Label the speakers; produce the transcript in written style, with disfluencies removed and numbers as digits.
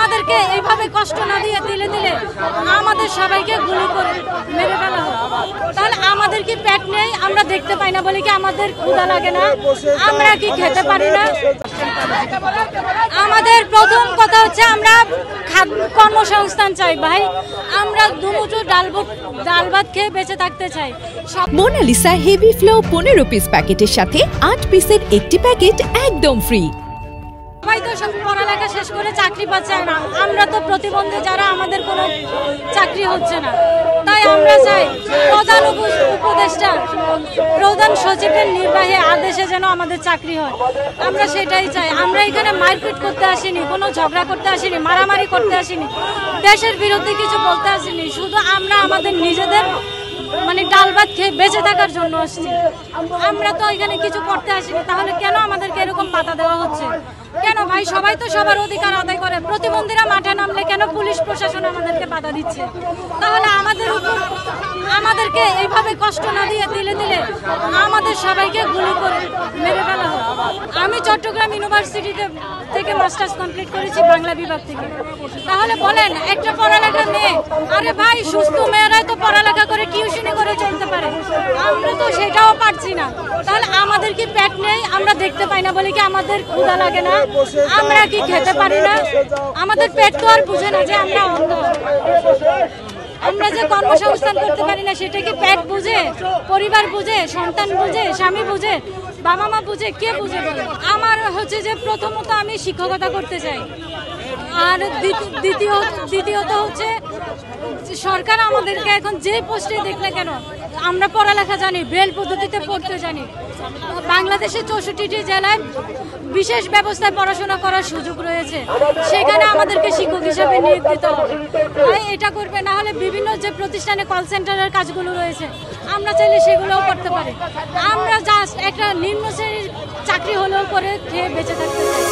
Speaker 1: আমাদেরকে এইভাবে কষ্ট না দিয়ে দিলে আমাদের সবাইকে গুলি করে মেরে ফেলা হবে। তাহলে আমাদের কি পেট নেই, আমরা দেখতে পাই না বলে কি আমাদের ক্ষুধা লাগে না? আমরা কি খেতে পারি না? আমাদের প্রথম কথা হচ্ছে আমরা কর্মসংস্থান চাই ভাই। আমরা দুমুঠো ডাল ভাত খেয়ে বেঁচে থাকতে চাই।
Speaker 2: মোনালিসা হেভি ফ্লো 15 পিস প্যাকেটের সাথে 8 পিসের একটি প্যাকেট একদম ফ্রি।
Speaker 1: সবাই তো সব পড়ালেখা শেষ করে চাকরি পাচ্ছে না, আমরা তো প্রতিবন্ধী যারা, আমাদের কোনো চাকরি হচ্ছে না। তাই আমরা চাই প্রধান উপদেষ্টা, প্রধান সচিবের নির্বাহী আদেশে যেন আমাদের চাকরি হয়, আমরা সেটাই চাই। আমরা এখানে মারপিট করতে আসিনি, কোনো ঝগড়া করতে আসিনি, মারামারি করতে আসিনি, দেশের বিরুদ্ধে কিছু বলতে আসিনি। শুধু আমরা আমাদের নিজেদের ডাল ভাত খেয়ে বেঁচে থাকার জন্য আসছি। আমরা তো এখানে কিছু করতে আসিনি, তাহলে কেন আমাদেরকে এরকম বাধা দেওয়া হচ্ছে? কেন ভাই? সবাই তো সবার অধিকার আদায় করে। প্রতিবন্ধীরা মাঠে নামলে কেন পুলিশ প্রশাসন আমাদেরকে বাধা দিচ্ছে? তাহলে আমাদেরকে এইভাবে কষ্ট না দিয়ে দিলে আমাদের সবাইকে গুলি করে মেরে ফেলা হবে। আমি চট্টগ্রাম ইউনিভার্সিটি থেকে মাস্টার্স কমপ্লিট করেছি বাংলা বিভাগ থেকে। তাহলে বলেন, একটা পড়ালেখা মেয়ে, আরে ভাই সুস্থ মেয়েরাই তো পড়ালেখা করে টিউশনি করে চলতে পারে, আমরা তো সেটাও পারছি না। তাহলে আমাদের কি পেট নেই, আমরা দেখতে পাই না বলে কি আমাদের ক্ষুধা লাগে না? আমরা কি খেতে পারি না? আমাদের পেট তো আর বুঝে না যে আমরা অন্ধ। আমরা যে কর্মসংস্থান করতে পারি না, সেটা কি পেট বুঝে, পরিবার বুঝে, সন্তান বুঝে, স্বামী বুঝে, বাবা মা বুঝে, কে বুঝে বলে? আমার হচ্ছে যে প্রথমত আমি শিক্ষকতা করতে চাই, আর দ্বিতীয়ত হচ্ছে সরকার আমাদেরকে এখন যে পোস্টে দেখলে কেন, আমরা পড়ালেখা জানি, ব্রেল পদ্ধতিতে পড়তে জানি। বাংলাদেশের 64টি জেলায় বিশেষ ব্যবস্থায় পড়াশোনা করার সুযোগ রয়েছে, সেখানে আমাদেরকে শিক্ষক হিসেবে নিয়োগ দিতে হবে। এটা করবে না হলে বিভিন্ন যে প্রতিষ্ঠানে কল সেন্টারের কাজগুলো রয়েছে, আমরা চাইলে সেগুলোও করতে পারি। আমরা জাস্ট একটা নিম্ন শ্রেণীর চাকরি হলেও করে খেয়ে বেঁচে থাকতে চাই।